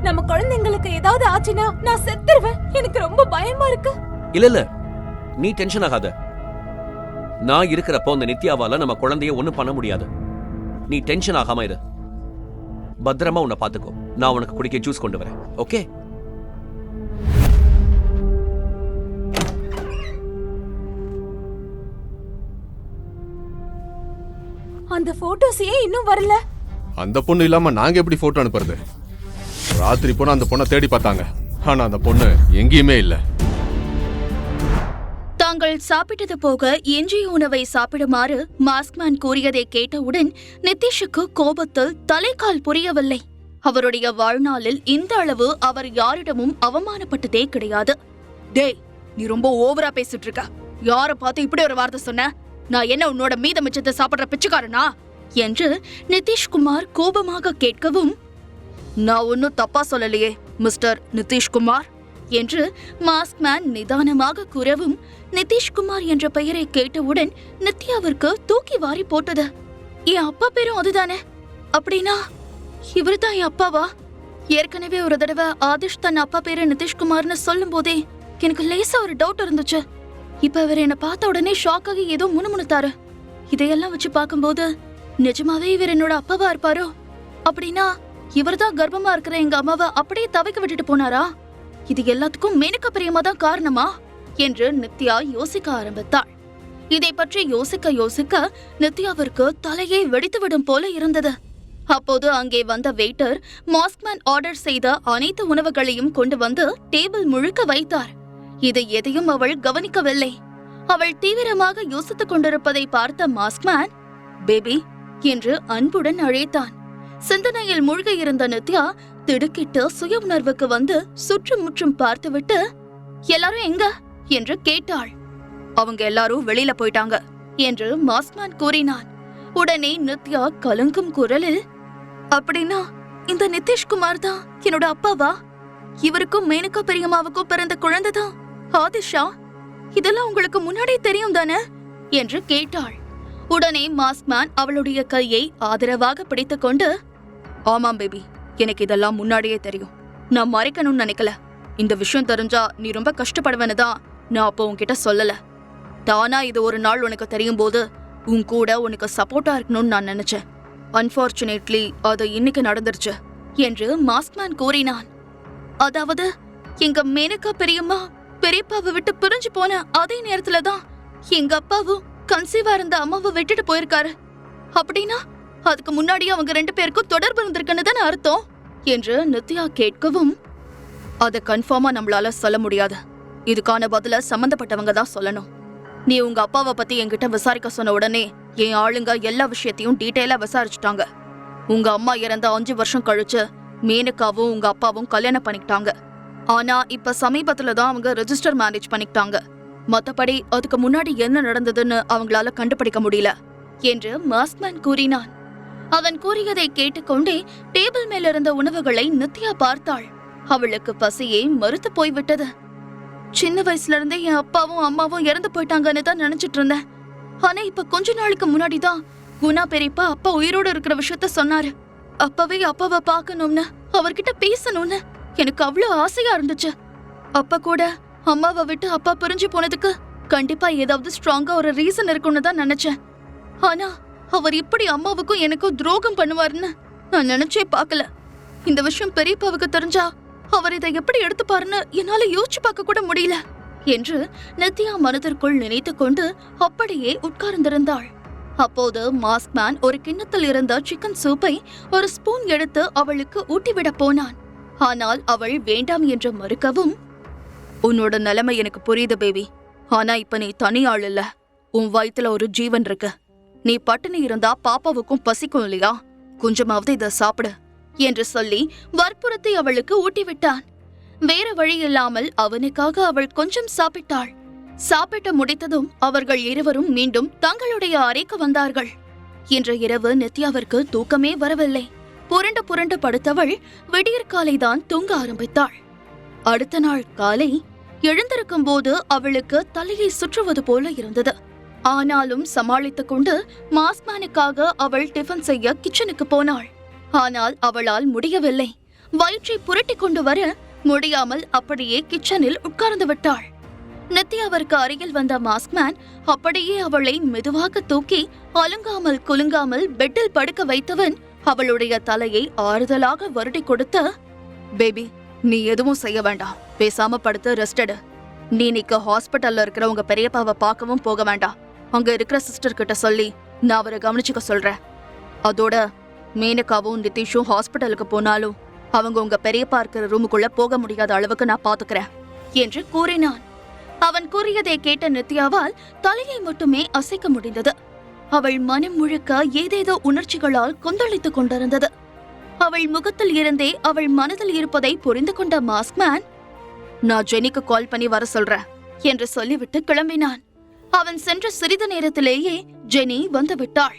நம்ம குழந்தைங்களுக்கு ஏதாவது ஆச்சுன்னா நான் செத்துருவேன். எனக்கு ரொம்ப பயமா இருக்கு. இல்ல நீ டென்ஷன் ஆகாத. நான் இருக்கிறப்போ அந்த நித்யாவால நம்ம குழந்தைய ஒண்ணும் பண்ண முடியாது. நீ டென்ஷன் ஆகாம இரு. பத்திரமா உன்னை பாத்துக்கோ. நான் உனக்கு குடிக்க ஜூஸ் கொண்டு வரேன். ஓகே? அந்த போட்டோஸ் ஏன் இன்னும் வரல? அந்த பொண்ணு இல்லாம நாங்க எப்படி போட்டோ அனுப்புறது? ராத்திரி போனா அந்த பொண்ணை தேடி பார்த்தாங்க. ஆனா அந்த பொண்ணு எங்கேயுமே இல்ல. தாங்கள் சாப்பிட்டது போக எஞ்சிய உணவை சாப்பிடுமாறு மாஸ்க்மேன் கூறியதை கேட்டவுடன் நிதிஷுக்கு கோபத்தில் தலைக்கால் புரியவில்லை. அவருடைய வாழ்நாளில் இந்த அளவு அவர் யாரிடமும் அவமானப்பட்டதே கிடையாது. டேய், நீ ரொம்ப ஓவரா பேசிட்டு இருக்க. யார பார்த்து இப்படி ஒரு வார்த்தை சொன்ன? நான் என்ன உன்னோட மீத மிச்சத்தை சாப்பிடுற பிச்சைக்காரனா என்று நிதிஷ்குமார் கோபமாக கேட்கவும், நான் ஒன்னும் தப்பா சொல்லலையே மிஸ்டர் நிதிஷ்குமார் என்று மாஸ்க்மேன் நிதானமாக கூறவும், நிதிஷ்குமார் என்ற பெயரை கேட்டவுடன் நித்யாவிற்கு தூக்கி வாரி போட்டது. என் அப்பா பேரும் அதுதானே? அப்படின்னா இவருதான் என் அப்பாவா? ஏற்கனவே ஒரு தடவை ஆதிஷ் தன் அப்பா பேரு நிதிஷ்குமார்னு சொல்லும் போதே எனக்கு லேசா ஒரு டவுட் இருந்துச்சு. இப்ப இவர் என்ன பார்த்த உடனே ஷாக் ஆகி ஏதோ முணுமுணுத்தாரு. இதையெல்லாம் வச்சு பார்க்கும்போது நிஜமாவே இவர் என்னோட அப்பாவா இருப்பாரோ? அப்படின்னா இவர்தான் கர்ப்பமா இருக்கிற எங்க அம்மாவை அப்படியே தவிக்க விட்டுட்டு போனாரா? இது எல்லாத்துக்கும் மேனகா பிரியமா தான் காரணமா என்று நித்யா யோசிக்க ஆரம்பித்தாள். இதை பற்றி யோசிக்க நித்யாவிற்கு தலையை வெடித்துவிடும் போல இருந்தது. அப்போது அங்கே வந்த வெயிட்டர் மாஸ்க்மேன் ஆர்டர் செய்த அனைத்து உணவுகளையும் கொண்டு வந்து டேபிள் முழுக்க வைத்தார். இது எதையும் அவள் கவனிக்கவில்லை. அவள் தீவிரமாக யோசித்துக் கொண்டிருப்பதை பார்த்த மாஸ்க்மேன் பேபி என்று அன்புடன் அழைத்தான். சிந்தனையில் மூழ்க இருந்த நித்யா திடுக்கிட்டு சுய உணர்வுக்கு வந்து சுற்றும் முற்றும் பார்த்துவிட்டு, எல்லாரும் எங்க என்று கேட்டாள். அவங்க எல்லாரும் வெளியில போயிட்டாங்க என்று மாஸ்க்மேன் கூறினான். உடனே நித்யா கலங்கும் குரலில், அப்படின்னா இந்த நிதிஷ்குமார் தான் என்னோட அப்பாவா? இவருக்கும் மேனகா பெரியம்மாவுக்கும் பிறந்த குழந்தைதான் ஆதிஷா? இதெல்லாம் உங்களுக்கு முன்னாடியே தெரியும் தானே என்று கேட்டாள். உடனே மாஸ்க்மேன் அவளுடைய கையை ஆதரவாக பிடித்துக் கொண்டு, ஆமாம் பேபி, எனக்கு இதெல்லாம் முன்னாடியே தெரியும். நான் மறைக்கணும்னு நினைக்கல. இந்த விஷயம் தெரிஞ்சா நீ ரொம்ப கஷ்டப்படுவேன்னுதான் நான் அப்போ உன்கிட்ட சொல்லல. தானா இது ஒரு நாள் உனக்கு தெரியும் போது உன் கூட உனக்கு சப்போர்ட்டா இருக்கணும்னு நான் நினைச்சேன். அன்பார்ச்சுனேட்லி அது இன்னைக்கு நடந்துருச்சு என்று மாஸ்க்மேன் கூறினான். அதாவது எங்க மேனகா பெரியம்மா பெரியப்பாவை விட்டு பிரிஞ்சு போன அதே நேரத்துலதான் எங்க அப்பாவும் கன்சீவா இருந்த அம்மாவை விட்டுட்டு போயிருக்காரு. அப்படின்னா அதுக்கு முன்னாடியே அவங்க 2 பேருக்கும் தொடர்பு இருந்திருக்குன்னு தானே அர்த்தம் என்று நித்யா கேட்கவும், அதை கன்ஃபார்மா நம்மளால சொல்ல முடியாது. இதுக்கான பதில சம்பந்தப்பட்டவங்க தான் சொல்லணும். நீ உங்க அப்பாவை பத்தி என்கிட்ட விசாரிக்க சொன்ன உடனே என் ஆளுங்க எல்லா விஷயத்தையும் டீட்டெயிலா விசாரிச்சுட்டாங்க. உங்க அம்மா இறந்த 5 வருஷம் கழிச்சு மேனகாவும் உங்க அப்பாவும் கல்யாணம் பண்ணிக்கிட்டாங்க. ஆனா இப்ப சமீபத்துல தான் அவங்க ரெஜிஸ்டர் மேரேஜ் பண்ணிக்கிட்டாங்க. மத்தபடி அதுக்கு முன்னாடி என்ன நடந்ததுன்னு அவங்களால கண்டுபிடிக்க முடியல என்று மாஸ்க்மேன் கூறினான். அவன் கூறியதை கேட்டுக்கொண்டே டேபிள் மேல இருந்த உணவுகளை நித்யா பார்த்தாள். அவளுக்கு பசியே மறுத்து போய்விட்டது. சின்ன வயசுல இருந்தே என் அப்பாவும் அம்மாவும் இறந்து போயிட்டாங்கன்னு தான் நினைச்சிட்டு இருந்தேன். ஆனா இப்ப கொஞ்ச நாளைக்கு முன்னாடிதான் குணா பெரியப்பா அப்பா உயிரோடு இருக்கிற விஷயத்த சொன்னாரு. அப்பவே அப்பாவை பார்க்கணும்னு, அவர்கிட்ட பேசணும்னு எனக்கு அவ்வளவு ஆசையா இருந்துச்சு. அப்பா கூட அம்மாவை விட்டு அப்பா பிரிஞ்சு போனதுக்கு கண்டிப்பா ஏதாவது ஸ்ட்ராங்கா ஒரு ரீசன் இருக்கும்னு தான் நினைச்சேன். ஆனா அவர் இப்படி அம்மாவுக்கும் எனக்கும் துரோகம் பண்ணுவாருன்னு நான் நினைச்சே பார்க்கல. இந்த விஷயம் பெரியப்பாவுக்கு தெரிஞ்சா அவர் இதை எப்படி எடுத்துப்பாருன்னு என்னால யோசிச்சு பார்க்க கூட முடியல என்று நித்யா மனதிற்குள் நினைத்து கொண்டு அப்படியே உட்கார்ந்திருந்தாள். அப்போது மாஸ்க்மேன் ஒரு கிண்ணத்தில் இருந்த சிக்கன் சூப்பை ஒரு ஸ்பூன் எடுத்து அவளுக்கு ஊட்டிவிட போனான். ஆனால் அவள் வேண்டாம் என்று மறுக்கவும், உன்னோட நிலைமை எனக்கு புரியுது பேபி. ஆனா இப்ப நீ தனி ஆள் இல்ல. உன் வயித்துல ஒரு ஜீவன் இருக்கு. நீ பட்டினி இருந்தா பாப்பாவுக்கும் பசிக்கும் இல்லையா? கொஞ்சமாவது இத சாப்பிடு என்று சொல்லி வற்புறுத்தி அவளுக்கு ஊட்டிவிட்டான். வேற வழி இல்லாமல் அவனுக்காக அவள் கொஞ்சம் சாப்பிட்டாள். சாப்பிட்டு முடித்ததும் அவர்கள் இருவரும் மீண்டும் தங்களுடைய அறைக்கு வந்தார்கள். இன்று இரவு நித்யாவிற்கு தூக்கமே வரவில்லை. புரண்டு புரண்டு படுத்தவள் விடியற்காலைதான் தூங்க ஆரம்பித்தாள். அடுத்த நாள் காலை எழுந்திருக்கும் போது அவளுக்கு தலையை சுற்றுவது போல இருந்தது. ஆனாலும் சமாளித்துக் கொண்டு மாஸ்க்மேனுக்காக அவள் டிஃபன் செய்ய கிச்சனுக்கு போனாள். ஆனால் அவளால் முடியவில்லை. வயிற்றை புரட்டி கொண்டு வர முடியாமல் அப்படியே கிச்சனில் உட்கார்ந்து விட்டாள். நித்யாவிற்கு அருகில் வந்த மாஸ்க்மேன் அப்படியே அவளை மெதுவாக தூக்கி அலுங்காமல் குலுங்காமல் பெட்டில் படுக்க வைத்தவன் அவளுடைய தலையை ஆறுதலாக வருடி கொடுத்த, பேபி, நீ எதுவும் செய்ய வேண்டாம், பேசாம படுத்து ரெஸ்ட் எடு. நீ இன்னைக்கு ஹாஸ்பிட்டல்ல இருக்கிற உங்க பெரியப்பாவை பார்க்கவும் போக வேண்டாம். அங்க இருக்கிற சிஸ்டர் கிட்ட சொல்லி நான் அவரை கவனிச்சுக்க சொல்றேன். அதோட மேனகாவும் நிதிஷும் ஹாஸ்பிட்டலுக்கு போனாலும் அவங்க உங்க பெரியப்பா இருக்கிற ரூமுக்குள்ள போக முடியாத அளவுக்கு நான் பாத்துக்கிறேன் என்று கூறினான். அவன் கூறியதை கேட்ட நித்யாவால் தலையை மட்டுமே அசைக்க முடிந்தது. அவள் மனம் முழுக்க ஏதேதோ உணர்ச்சிகளால் கொந்தளித்துக் கொண்டிருந்தது. அவள் முகத்தில் இருந்தே அவள் மனதில் இருப்பதை புரிந்து கொண்ட மாஸ்க்மேன், நான் ஜெனிக்கு கால் பண்ணி வர சொல்றேன் என்று சொல்லிவிட்டு கிளம்பினான். அவன் சென்ற சிறிது நேரத்திலேயே ஜெனி வந்துவிட்டாள்.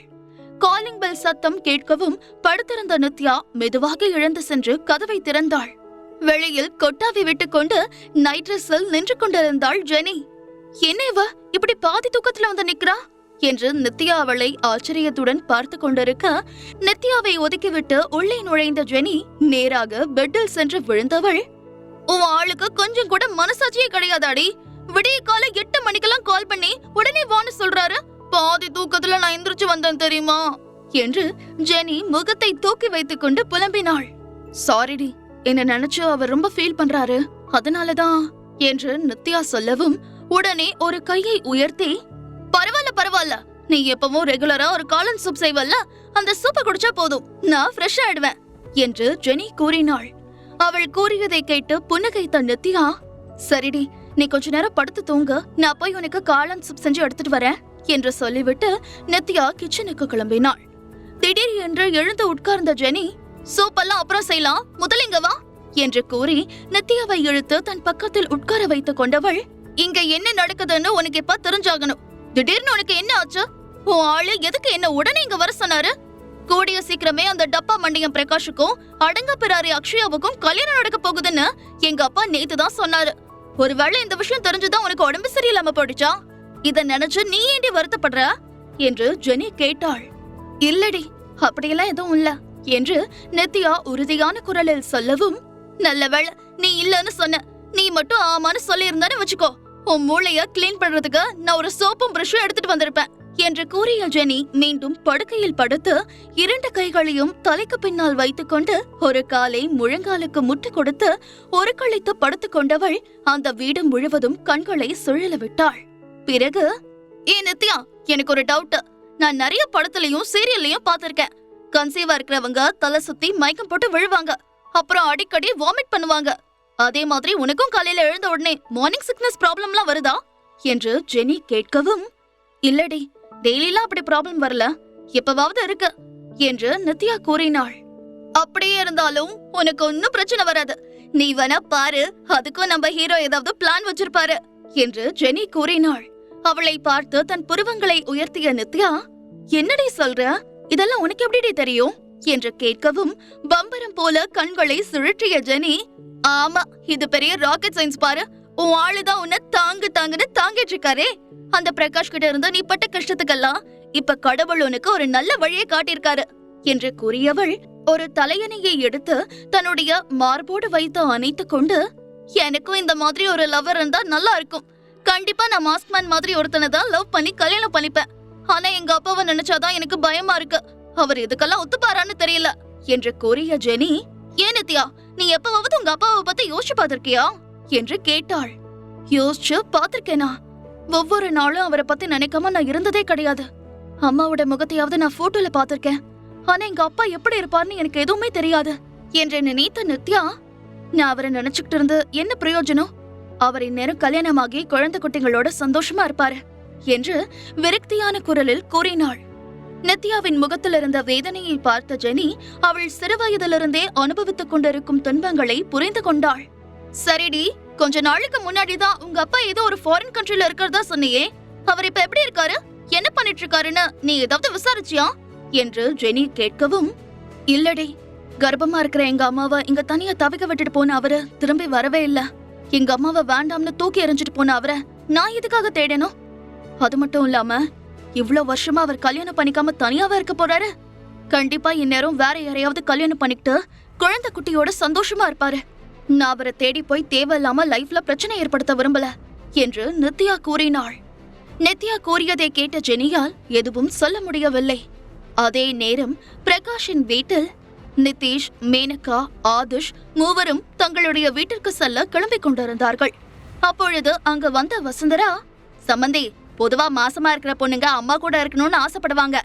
காலிங் பெல் சத்தம் கேட்கவும் படுத்திருந்த நித்யா மெதுவாக எழுந்து சென்று கதவை திறந்தாள். வெளியில் கொட்டாவி விட்டுக்கொண்டு நைட் ட்ரெஸ்ஸில் நின்று கொண்டிருந்தாள் ஜெனி. என்ன இவ இப்படி பாதி தூக்கத்துல வந்து நிக்கிறா என்று நித்யா அவளை ஆச்சரியத்துடன் பார்த்து கொண்டிருக்க, நித்யாவை ஒதுக்கிவிட்டு உள்ளே நுழைந்த ஜெனி நேராக பெட்டில் சென்று விழுந்தவள், உன் ஆளுக்கு கொஞ்சம் கூட மனசாட்சியே கிடையாதாடி. விடிய காலை 8 மணிக்கெல்லாம் கால் பண்ணி உடனே வான்னு சொல்றாரு. பாதி தூக்கத்துல நான் எந்திரிச்சு வந்தேன் தெரியுமா என்று ஜெனி முகத்தை தூக்கி வைத்துக் கொண்டு புலம்பினாள். சாரிடி, என்ன நினைச்சு அவர் ரொம்ப ஃபீல் பண்றாரு, அதனாலதான் என்று நித்யா சொல்லவும் உடனே ஒரு கையை உயர்த்தி, பரவாயில்ல பரவாயில்ல, நீ எப்பவும் ரெகுலரா ஒரு காளான் சூப் செய்வல்ல, அந்த சூப்பை குடிச்சா போதும், நான் ஃப்ரெஷ் ஆயிடுவேன் என்று ஜெனி கூறினாள். அவள் கூறியதை கேட்டு புன்னகைத்த நித்யா, சரிடி, நீ கொஞ்ச நேரம் படுத்து தூங்க, நான் போய் உனக்கு காளான் சூப் செஞ்சு எடுத்துட்டு வரேன் என்று சொல்லிவிட்டு நித்யா கிச்சனுக்கு கிளம்பினாள். திடீர் என்று எழுந்து உட்கார்ந்த ஜெனி, சூப்பெல்லாம் அப்புறம் செய்யலாம், முதல்ல இங்க வா என்று கூறி நித்யாவை இழுத்து தன் பக்கத்தில் உட்கார வைத்துக் கொண்டவள், இங்க என்ன நடக்குதுன்னு உனக்கு எப்ப தெரிஞ்சாகணும். திடீர்னு உனக்கு என்ன ஆச்சு? உன் ஆளு எதுக்கு என்ன உடனே இங்க வர சொன்னாரு? கூடிய சீக்கிரமே அந்த டப்பா மண்டியம் பிரகாஷுக்கும் அடங்க பிறாரி அக்ஷயாவுக்கும் கல்யாணம் நடக்க போகுதுன்னு எங்க அப்பா நேத்து தான் சொன்னாரு. ஒருவேளை இந்த விஷயம் தெரிஞ்சுதான் உனக்கு உடம்பு சரியில்லாம போயிடுச்சா? இத நினைச்சு நீ ஏண்டி வருத்தப்படுற என்று ஜெனி கேட்டாள். இல்லடி, அப்படியெல்லாம் எதுவும் இல்ல என்று நித்யா உறுதியான குரலில் சொல்லவும், நல்ல வேளை நீ இல்லன்னு சொன்ன. நீ மட்டும் ஆமான்னு சொல்லி இருந்தான்னு வச்சுக்கோ, உன் மூளைய கிளீன் பண்றதுக்கு நான் ஒரு சோப்பும் பிரஷும் எடுத்துட்டு வந்திருப்பேன் என்று கூறிய ஜெனி மீண்டும் படுக்கையில் படுத்து 2 கைகளையும் தலைக்கு பின்னால் வைத்துக் கொண்டு ஒரு காலை முழங்காலுக்கு முட்டு கொடுத்து ஒரு கழித்து படுத்துக் கொண்டவள் அந்த வீடு முழுவதும் கண்களை சுழல விட்டாள். பிறகு, நித்யா, எனக்கு ஒரு டவுட். நான் நிறைய படத்துலயும் சீரியல்லையும் பாத்திருக்கேன். கன்சீவா இருக்கிறவங்க தலை சுத்தி மயக்கம் போட்டு விழுவாங்க, அப்புறம் அடிக்கடி வாமிட் பண்ணுவாங்க. அதே மாதிரி உனக்கும் காலையில எழுந்த உடனே மார்னிங் சிக்னஸ் ப்ராப்ளம்லாம் வருதா என்று ஜெனி கேட்கவும், இல்லடி, டெய்லிலாம் அப்படி ப்ராப்ளம் வரல, எப்பவாவது இருக்கு என்று நித்யா கூறினாள். அப்படியே இருந்தாலும் உனக்கு ஒன்னும் பிரச்சனை வராது, நீ வேணா பாரு, அதுக்கும் நம்ம ஹீரோ ஏதாவது பிளான் வச்சிருப்பாரு என்று ஜெனி கூறினாள். அவளை பார்த்து தன் புருவங்களை உயர்த்திய நித்யா, என்னடி சொல்ற, இதெல்லாம் உனக்கு எப்படி தெரியும் என்று கேட்கவும் பம்பரம் போல கண்களை சுழற்றிய ஜெனி, ஆமா, இது பெரிய ராக்கெட் சயின்ஸ் பாரு, உன் ஆளுதான் உன்னை தாங்குன்னு தாங்கிட்டு இருக்காரே. அந்த பிரகாஷ் கிட்ட இருந்து நீ பட்ட கஷ்டத்துக்கெல்லாம் இப்ப கடவுள் உனக்கு ஒரு நல்ல வழியை காட்டியிருக்காரு என்று கூறியவள் ஒரு தலையணையை எடுத்து தன்னுடைய மார்போடு வைத்து அணைத்துக் கொண்டு, எனக்கும் இந்த மாதிரி ஒரு லவர் இருந்தா நல்லா இருக்கும். கண்டிப்பா நான் மாஸ்க்மேன் மாதிரி ஒருத்தனை தான் லவ் பண்ணி கல்யாணம் பண்ணிப்பேன். ஆனா எங்க அப்பாவை நினைச்சாதான் எனக்கு பயமா இருக்கு, அவர் இதுக்கெல்லாம் ஒத்துப்பாரான்னு தெரியல என்று கூறிய ஜெனி, ஏன் நித்யா, நீ எப்பவாவது உங்க அப்பாவை பத்தி யோசிச்சு பாத்திருக்கியா என்று கேட்டாள். யோசிச்சு பாத்திருக்கேனா? ஒவ்வொரு நாளும் அவரை பத்தி நினைக்காம நான் இருந்ததே கிடையாது. அம்மாவோட முகத்தையாவது நான் போட்டோல பாத்திருக்கேன், ஆனா எங்க அப்பா எப்படி இருப்பார்னு எனக்கு எதுவுமே தெரியாது என்று நினைத்த நித்யா, நான் அவரை நினைச்சுக்கிட்டு இருந்து என்ன பிரயோஜனம்? அவர் இந்நேரம் கல்யாணமாகி குழந்தை குட்டிங்களோட சந்தோஷமா இருப்பாரு என்று விரக்தியான குரலில் கூறினாள். நித்யாவின் முகத்தில் இருந்த வேதனையை பார்த்த ஜெனி அவள் சிறுவயதிலிருந்தே அனுபவித்துக் கொண்டிருக்கும் துன்பங்களை புரிந்து கொண்டாள். சரிடி, கொஞ்ச நாளுக்கு முன்னாடிதான் உங்க அப்பா ஏதோ ஒரு ஃபாரின் கண்ட்ரில இருக்கிறதா சொன்னியே, அவர் இப்ப எப்படி இருக்காரு, என்ன பண்ணிட்டு இருக்காருன்னு நீ ஏதாவது விசாரிச்சியா என்று ஜெனி கேட்கவும், இல்லடி, கர்ப்பமா இருக்கிற எங்க அம்மாவை இங்க தனியா தவிக்க விட்டுட்டு போன அவரு திரும்பி வரவே இல்ல. எங்க அம்மாவை வேண்டாம்னு தூக்கி எறிஞ்சிட்டு போன அவரை நான் எதுக்காக தேடணும்? அது மட்டும் இல்லாம இவ்ளோ வருஷமா அவர் கல்யாணம் பண்ணிக்காம தனியாவா இருக்க போறாரு. கண்டிப்பா இந்நேரம் வேற யாரையாவது கல்யாணம் பண்ணிக்கிட்டு குழந்தை குட்டியோட சந்தோஷமா இருப்பாரு. நான் அவரை தேடி போய் தேவையில்லாம லைஃப்ல பிரச்சனை ஏற்படுத்த விரும்பல என்று நித்யா கூறினாள். நித்யா கூறியதை கேட்ட ஜெனியால் எதுவும் சொல்ல முடியவில்லை. அதே நேரம் பிரகாஷின் வீட்டில் நிதிஷ், மேனகா, ஆதிஷ் மூவரும் தங்களுடைய வீட்டிற்கு செல்ல கிளம்பிக் கொண்டிருந்தார்கள். அப்பொழுது அங்க வந்த வசுந்தரா, சம்பந்தி, பொதுவா மாசமா இருக்கிற பொண்ணுங்க அம்மா கூட இருக்கணும்னு ஆசைப்படுவாங்க.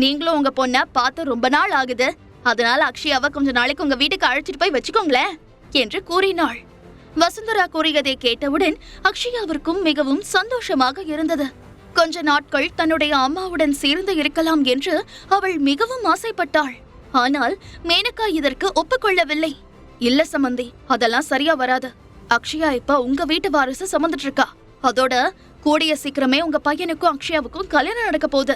நீங்களும் உங்க பொண்ண பார்த்து ரொம்ப நாள் ஆகுது. அதனால அக்ஷயாவை கொஞ்ச நாளைக்கு உங்க வீட்டுக்கு அழைச்சிட்டு போய் வச்சுக்கோங்களேன் என்று கூறினாள். வசுந்தரா கூறியதை கேட்டவுடன் அக்ஷயாவிற்கும் மிகவும் சந்தோஷமாக இருந்தது. கொஞ்ச நாட்கள் தன்னுடைய அம்மாவுடன் சேர்ந்து இருக்கலாம் என்று அவள் மிகவும் ஆசைப்பட்டாள். ஆனால் மேனகா இதற்கு ஒப்புக்கொள்ளவில்லை. இல்ல சம்பந்தி, அதெல்லாம் சரியா வராது. அக்ஷயா இப்ப உங்க வீட்டு வாரிசு சுமந்துட்டு இருக்கா. அதோட கூடிய சீக்கிரமே உங்க பையனுக்கும் அக்ஷயாவுக்கும் கல்யாணம் நடக்க போகுது.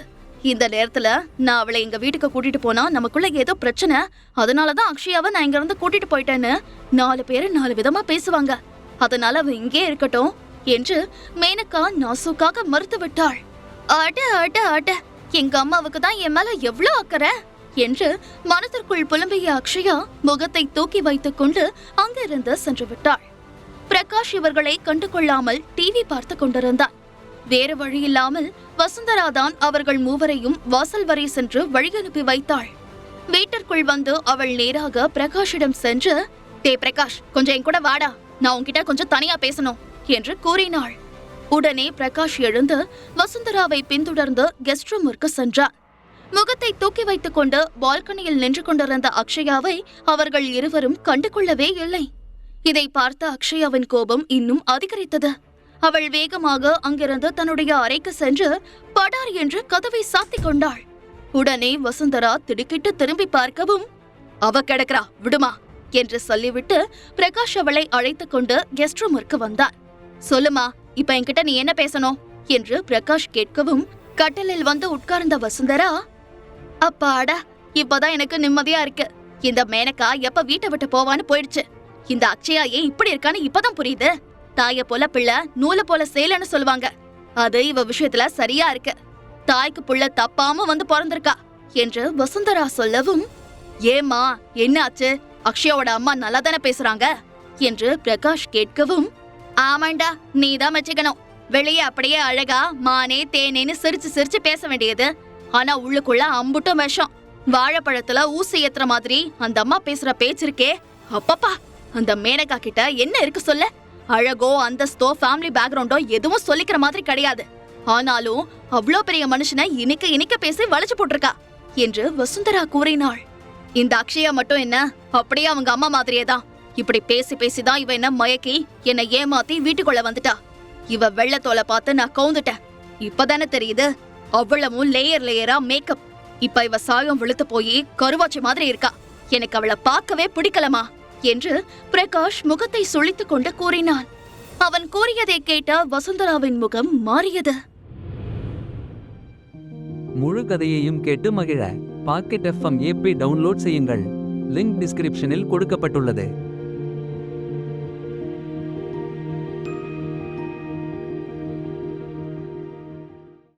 இந்த நேரத்துல நான் அவளை எங்க வீட்டுக்கு கூட்டிட்டு போனா நமக்குள்ள ஏதோ பிரச்சனை. அதனாலதான் அக்ஷயாவை நான் இங்க இருந்து கூட்டிட்டு போயிட்டேன்னு 4 பேரு 4 விதமா பேசுவாங்க. அதனால அவ இங்கே இருக்கட்டும் என்று மேனகா நாசுக்காக மறுத்து விட்டாள். அட அட அட, எங்க அம்மாவுக்கு தான் என் மேல எவ்வளவு அக்கறை என்று மனதிற்குள் புலம்பிய அக்ஷயா முகத்தை தூக்கி வைத்துக் கொண்டு அங்கிருந்து சென்று விட்டாள். பிரகாஷ் இவர்களை கண்டுகொள்ளாமல் டிவி பார்த்து கொண்டிருந்தார். வேறு வழியில்லாமல் வசுந்தரா தான் அவர்கள் மூவரையும் வாசல் வரை சென்று வழி அனுப்பி வைத்தாள். வீட்டிற்குள் வந்து அவள் நேராக பிரகாஷிடம் சென்று, டே பிரகாஷ், கொஞ்சம் என் கூட வாடா, நான் உன்கிட்ட கொஞ்சம் தனியா பேசணும் என்று கூறினாள். உடனே பிரகாஷ் எழுந்து வசுந்தராவை பின்தொடர்ந்து கெஸ்ட் ரூமிற்கு சென்றார். முகத்தை தூக்கி வைத்துக் கொண்டு பால்கனியில் நின்று கொண்டிருந்த அக்ஷயாவை அவர்கள் இருவரும் கண்டுகொள்ளவே இல்லை. இதை பார்த்த அக்ஷயாவின் கோபம் இன்னும் அதிகரித்தது. அவள் வேகமாக அங்கிருந்து தன்னுடைய அறைக்கு சென்று படார் என்று கதவை சாத்திக் கொண்டாள். உடனே வசுந்தரா திடுக்கிட்டு திரும்பி பார்க்கவும், அவ கிடக்கிறா, விடுமா என்று சொல்லிவிட்டு பிரகாஷ் அவளை அழைத்துக் கொண்டு கெஸ்ட் ரூமிற்கு வந்தார். சொல்லுமா, இப்ப என்கிட்ட நீ என்ன பேசணும் என்று பிரகாஷ் கேட்கவும், கட்டிலில் வந்து உட்கார்ந்த வசுந்தரா, அப்பாடா, இப்பதான் எனக்கு நிம்மதியா இருக்கு. இந்த மேனகா எப்ப வீட்டை விட்டு போவான்னு போயிடுச்சு. இந்த அக்ஷயா ஏன் இப்படி இருக்கான்னு இப்பதான் புரியுது. தாய போல பிள்ளை நூல போல சேலன்னு சொல்லுவாங்க. அது இவ விஷயத்துல சரியா இருக்கு. தாய்க்கு புள்ள தப்பாம வந்து பிறந்திருக்கா என்று வசுந்தரா சொல்லவும், ஏமா என்ன ஆச்சு, அக்ஷயாவோட அம்மா நல்லா தானே பேசுறாங்க என்று பிரகாஷ் கேட்கவும், ஆமாண்டா, நீதான் மெச்சிக்கணும். வெளியே அப்படியே அழகா மானே தேனேன்னு சிரிச்சு சிரிச்சு பேச வேண்டியது. ஆனா உள்ளுக்குள்ள அம்புட்டும் விஷம். வாழைப்பழத்துல ஊசி ஏத்துற மாதிரி அந்த அம்மா பேசுற பேச்சு இருக்கே, அப்பப்பா, அந்த மேனகா கிட்ட என்ன இருக்கு சொல்ல. அழகோ அந்தஸ்தோ ஃபேமிலி பேக்ரவுண்டோ எதுவும் சொல்லிக்கிற மாதிரி கிடையாது. ஆனாலும் அவ்வளோ பெரிய மனுஷனை இனிக்க இனிக்க பேசி வளைச்சு போட்டிருக்கா என்று வசுந்தரா கூறினாள். இந்த அக்ஷயா மட்டும் என்ன, அப்படியே அவங்க அம்மா மாதிரியே தான். இப்படி பேசி பேசிதான் இவ என்ன மயக்கி என்னை ஏமாத்தி வீட்டுக்குள்ள வந்துட்டா. இவ வெள்ளத்தோலை பார்த்து நான் கவுந்துட்டேன். இப்பதானே தெரியுது, அவ்வளவும் லேயர் லேயரா மேக்கப். இப்ப இவ சாயம் வெளுத்து போய் கருவாச்சி மாதிரி இருக்கா. எனக்கு அவளை பார்க்கவே பிடிக்கலமா என்று பிரகாஷ் முகத்தை சுளித்துக் கொண்டு கூறினான். அவன் கூறியதை கேட்ட வசுந்தராவின் முகம் மாறியது. முழு கதையையும் கேட்டு மகிழ பாக்கெட் FM APP டவுன்லோட் செய்யுங்கள். லிங்க் டிஸ்கிரிப்ஷனில் கொடுக்கப்பட்டுள்ளது.